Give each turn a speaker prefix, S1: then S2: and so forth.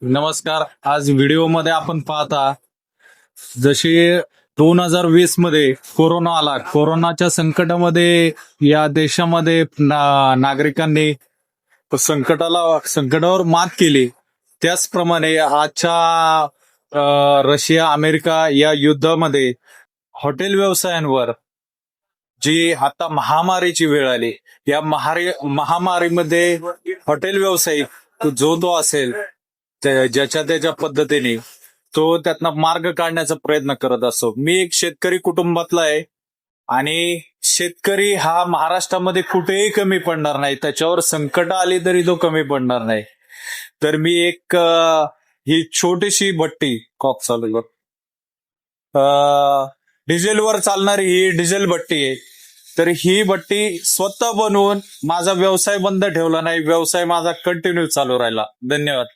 S1: नमस्कार. आज व्हिडिओमध्ये आपण पाहता जशी 2020 मध्ये कोरोना आला. कोरोनाच्या संकटामध्ये या देशामध्ये नागरिकांनी संकटावर मात केली. त्याचप्रमाणे आजच्या रशिया अमेरिका या युद्धामध्ये हॉटेल व्यवसायांवर जी आता महामारीची वेळ आली, या महामारीमध्ये हॉटेल व्यावसायिक जो तो असेल ज्याच्या त्याच्या पद्धतीने तो त्यातनं मार्ग काढण्याचा प्रयत्न करत असतो. मी एक शेतकरी कुटुंबातला आहे आणि शेतकरी हा महाराष्ट्रामध्ये कुठेही कमी पडणार नाही. त्याच्यावर संकट आली तरी तो कमी पडणार नाही. तर मी एक ही छोटीशी भट्टी कॉक चालू डिझेलवर चालणारी ही डिझेल भट्टी आहे. तर ही भट्टी स्वतः बनवून माझा व्यवसाय बंद ठेवला नाही, व्यवसाय माझा कंटिन्यू चालू राहिला. धन्यवाद.